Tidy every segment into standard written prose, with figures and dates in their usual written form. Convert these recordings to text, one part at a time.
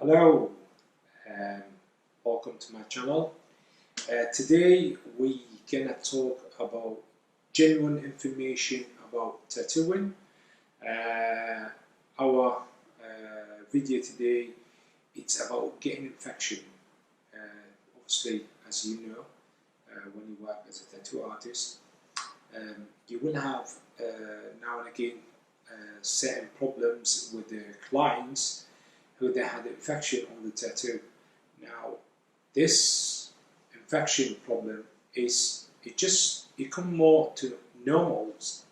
Hello, um, welcome to my channel. Today we gonna talk about genuine information about tattooing. Our video today it's about getting infection. Obviously, as you know, when you work as a tattoo artist, you will have now and again certain problems with the clients who they had infection on the tattoo. Now, this infection problem it come more to normals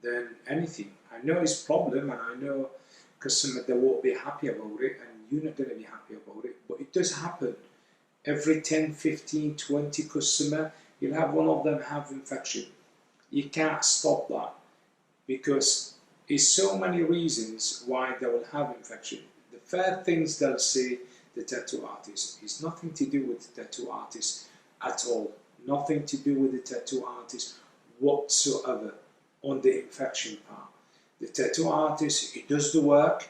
than anything. I know it's a problem, and I know customers they won't be happy about it, and you're not going to be happy about it. But it does happen. Every 10, 15, 20 customer, you'll have one of them have infection. You can't stop that because there's so many reasons why they will have infection. The first things they'll say, the tattoo artist, is nothing to do with the tattoo artist at all. Nothing to do with the tattoo artist whatsoever on the infection part. The tattoo artist, he does the work,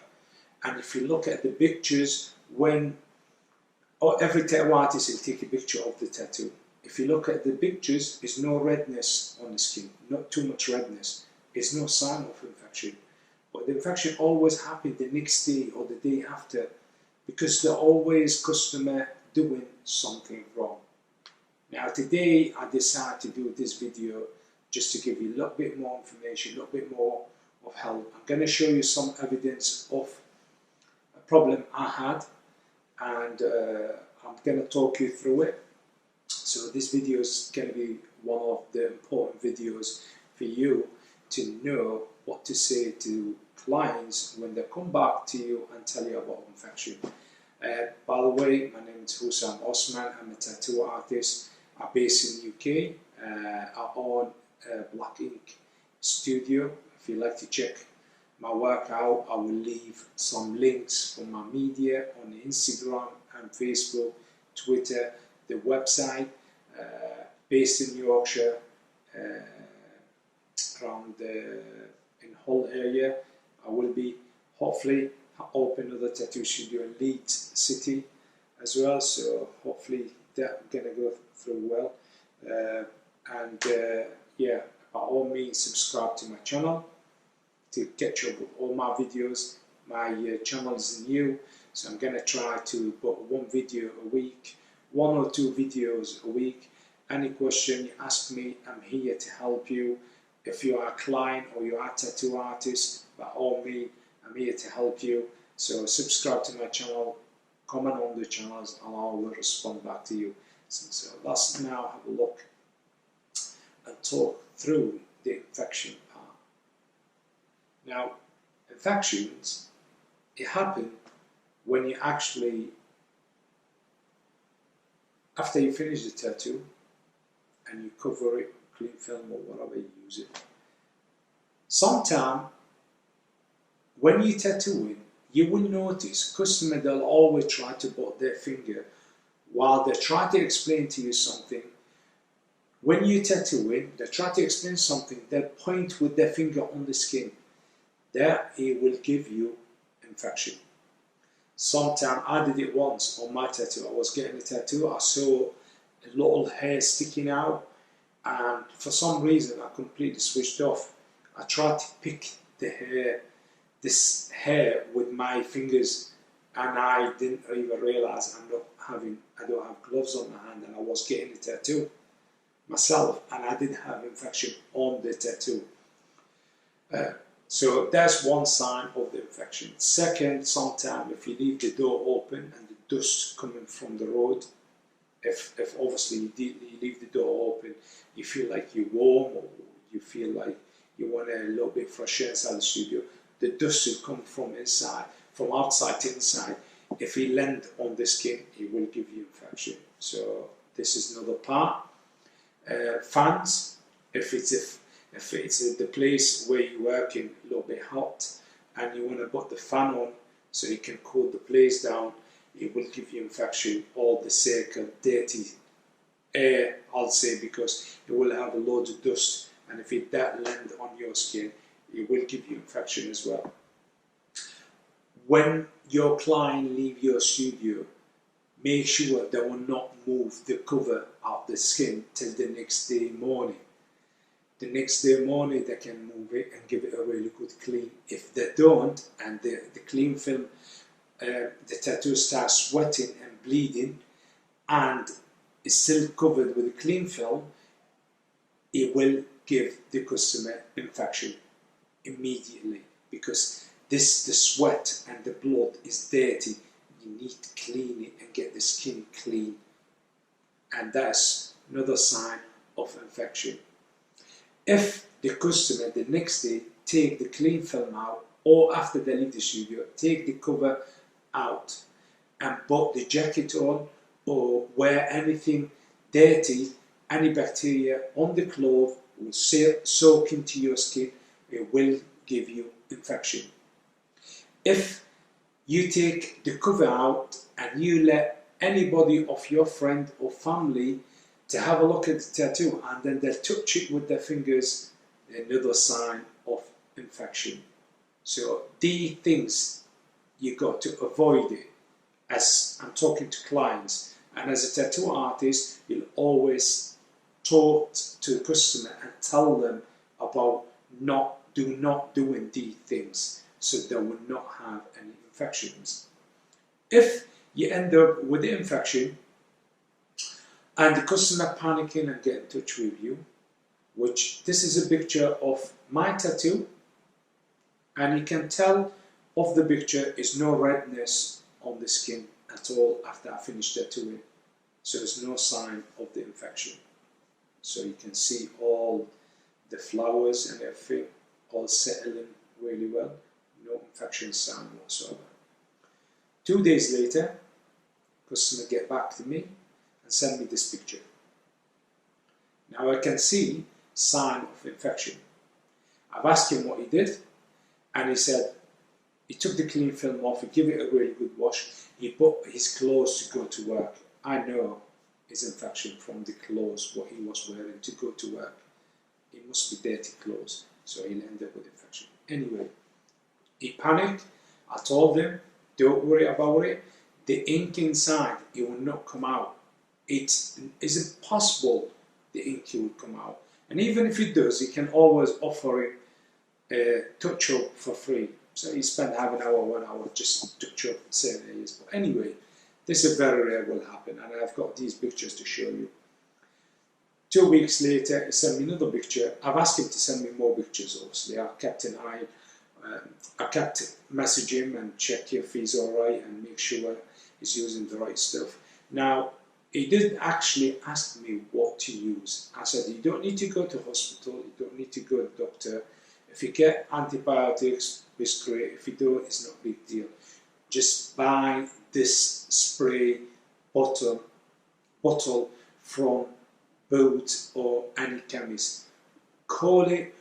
and if you look at the pictures, every tattoo artist will take a picture of the tattoo. If you look at the pictures, there's no redness on the skin, not too much redness. There's no sign of infection. But the infection always happens the next day or the day after because they're always customer doing something wrong. Now today I decided to do this video just to give you a little bit more information, a little bit more of help. I'm going to show you some evidence of a problem I had, and I'm going to talk you through it. So this video is going to be one of the important videos for you to know what to say to clients when they come back to you and tell you about infection. By the way, my name is Hussam Osman. I'm a tattoo artist. I'm based in the UK. I own Black Ink Studio. If you'd like to check my work out, I will leave some links from my media on Instagram and Facebook, Twitter, the website, based in Yorkshire, around in Hull area. I will be hopefully open another tattoo studio in Leeds City as well, so hopefully that's gonna go through well. Yeah, by all means subscribe to my channel to catch up with all my videos. My channel is new, so I'm gonna try to put one video a week, 1 or 2 videos a week. Any question you ask me, I'm here to help you. If you are a client or you are a tattoo artist, by all means, I'm here to help you. So subscribe to my channel, comment on the channels, and I will respond back to you. So let's now have a look and talk through the infection part. Now, infections, it happen when you actually, after you finish the tattoo and you cover it, clean film or whatever you use it. Sometimes when you tattooing, you will notice customers, they'll always try to put their finger while they try to explain to you something. When you tattooing, they try to explain something, they point with their finger on the skin. That it will give you infection. Sometimes I did it once on my tattoo. I was getting a tattoo, I saw a little hair sticking out, and for some reason I completely switched off. I tried to pick this hair with my fingers, and I didn't even realize I don't have gloves on my hand, and I was getting a tattoo myself, and I didn't have infection on the tattoo. So that's one sign of the infection. Second, sometimes if you leave the door open and the dust coming from the road, if obviously you leave the door open, you feel like you're warm, or you feel like you want a little bit fresh air inside the studio, the dust will come from inside, from outside to inside. If it lands on the skin, it will give you infection. So this is another part. Fans, if it's the place where you're working a little bit hot and you want to put the fan on so you can cool the place down, it will give you infection, or the circle, dirty air, I'll say, because it will have a load of dust, and if that lands on your skin, it will give you infection as well. when your client leave your studio, make sure they will not move the cover of the skin till the next day morning. The next day morning they can move it and give it a really good clean. If they don't, and the clean film, the tattoo starts sweating and bleeding and is still covered with a clean film, it will give the customer infection immediately, because the sweat and the blood is dirty. You need to clean it and get the skin clean, and that's another sign of infection. If the customer the next day take the clean film out, or after they leave the studio, take the cover out and put the jacket on or wear anything dirty, any bacteria on the cloth will soak into your skin, it will give you infection. If you take the cover out and you let anybody of your friend or family to have a look at the tattoo and then they'll touch it with their fingers, another sign of infection. So these things you got to avoid it. As I'm talking to clients, and as a tattoo artist, you'll always talk to the customer and tell them about not doing these things, so they will not have any infections. If you end up with the infection and the customer panicking and get in touch with you, which this is a picture of my tattoo, and you can tell of the picture is no redness on the skin at all after I finished tattooing, so there's no sign of the infection. So you can see all the flowers and everything all settling really well, no infection sign whatsoever. 2 days later, customer get back to me and send me this picture. Now I can see sign of infection. I've asked him what he did, and he said he took the clean film off, he gave it a really good wash, he put his clothes to go to work. I know it's infection from the clothes, what he was wearing to go to work. It must be dirty clothes, so he'll end up with infection. Anyway, he panicked. I told him, don't worry about it. The ink inside, it will not come out. It's impossible the ink will come out. And even if it does, you can always offer him a touch-up for free. So he spent half an hour, 1 hour just touch up, saying it is. But anyway, this is very rare will happen, and I've got these pictures to show you. 2 weeks later, he sent me another picture. I've asked him to send me more pictures, obviously. I kept an eye, I kept messaging him and check if he's alright and make sure he's using the right stuff. Now, he did actually ask me what to use. I said, you don't need to go to hospital, you don't need to go to the doctor. If you get antibiotics, it's great. If you don't, it's not a big deal. Just buy this spray bottle from Boots or any chemist. Call it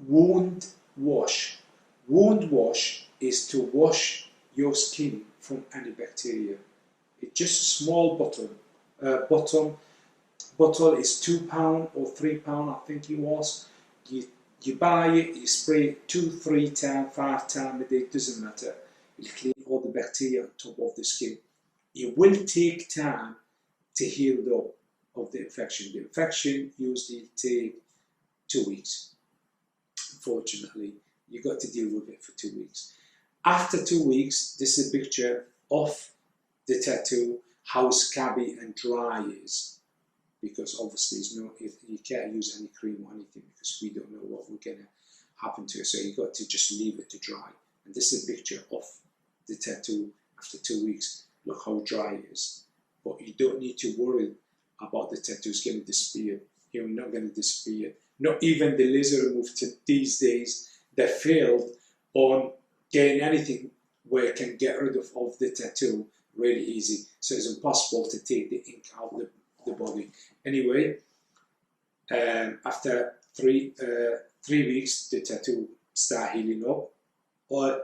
wound wash. Wound wash is to wash your skin from any bacteria. It's just a small bottle. Bottle is £2 or £3, I think it was. You buy it, you spray it 2, 3 times, 5 times a day, it doesn't matter. It'll clean all the bacteria on top of the skin. It will take time to heal up of the infection. The infection usually takes 2 weeks. Unfortunately, you got to deal with it for 2 weeks. After 2 weeks, this is a picture of the tattoo, how scabby and dry it is. Because obviously you can't use any cream or anything, because we don't know what we're going to happen to it. So you got to just leave it to dry. And this is a picture of the tattoo after 2 weeks. Look how dry it is. But you don't need to worry about the tattoos going to disappear. You're not going to disappear. Not even the laser removal these days, they failed on getting anything where it can get rid of the tattoo really easy. So it's impossible to take the ink out of the body. Anyway, after three weeks, the tattoo started healing up.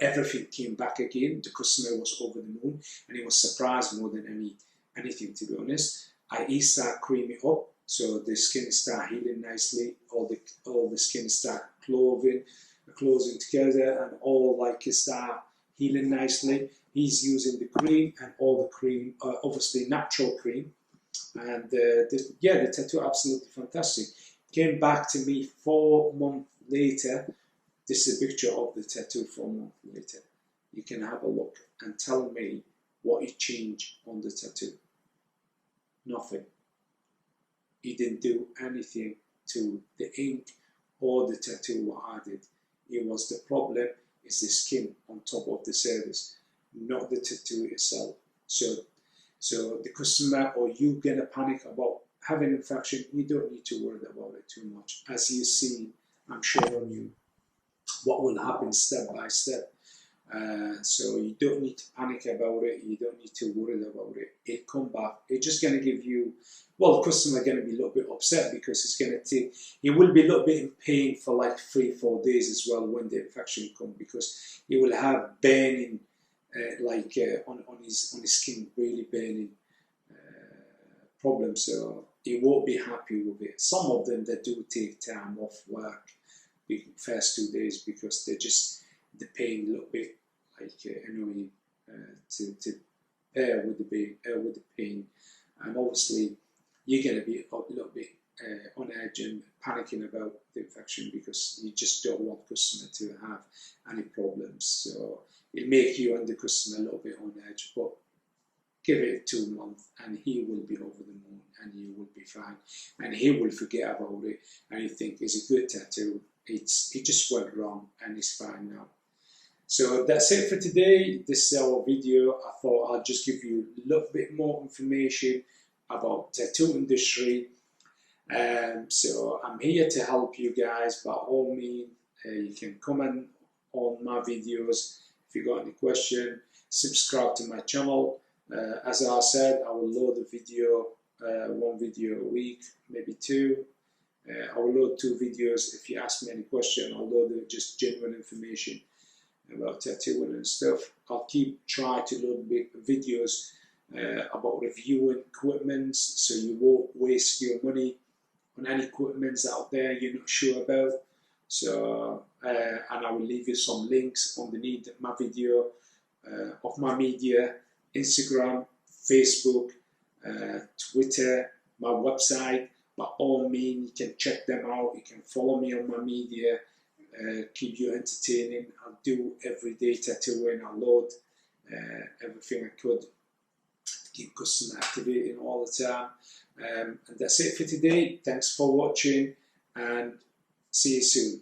Everything came back again. The customer was over the moon, and he was surprised more than anything, to be honest. I started creaming up, so the skin started healing nicely. All the skin started closing together, and all like start healing nicely. He's using the cream, and all the cream, obviously natural cream. And yeah, the tattoo absolutely fantastic. Came back to me 4 months later. This is a picture of the tattoo 4 months later. You can have a look and tell me what he changed on the tattoo. Nothing. He didn't do anything to the ink or the tattoo were added. It was the problem is the skin on top of the surface, not the tattoo itself. So the customer or you get a panic about having infection, you don't need to worry about it too much. As you see, I'm showing you what will happen step by step. So you don't need to panic about it. You don't need to worry about it. It come back. It's just going to give you, well, the customer going to be a little bit upset because it's going to take, he will be a little bit in pain for like 3-4 days as well when the infection comes, because he will have burning on his skin, really burning problems. So he won't be happy with it. Some of them, they do take time off work the first 2 days because they just, the pain a little bit annoying to bear with the pain, and obviously you're going to be a little bit on edge and panicking about the infection because you just don't want the customer to have any problems. So it make you and the customer a little bit on edge, but give it 2 months and he will be over the moon and you will be fine, and he will forget about it and you think it's a good tattoo. It just went wrong and it's fine now. So that's it for today. This is our video. I thought I'll just give you a little bit more information about tattoo industry. So I'm here to help you guys. By all means, you can comment on my videos. If you got any question, subscribe to my channel. As I said, I will load a video, 1 video a week, maybe 2. I will load 2 videos. If you ask me any question, I'll load just genuine information about tattooing and stuff. I'll keep trying to load videos about reviewing equipment, so you won't waste your money on any equipment out there you're not sure about. So and I will leave you some links underneath my video of my media: Instagram, Facebook, Twitter, my website. By all means, you can check them out. You can follow me on my media. Keep you entertaining. I'll do everyday tattooing. I'll load everything I could to keep customer activating all the time. And that's it for today. Thanks for watching and see you soon.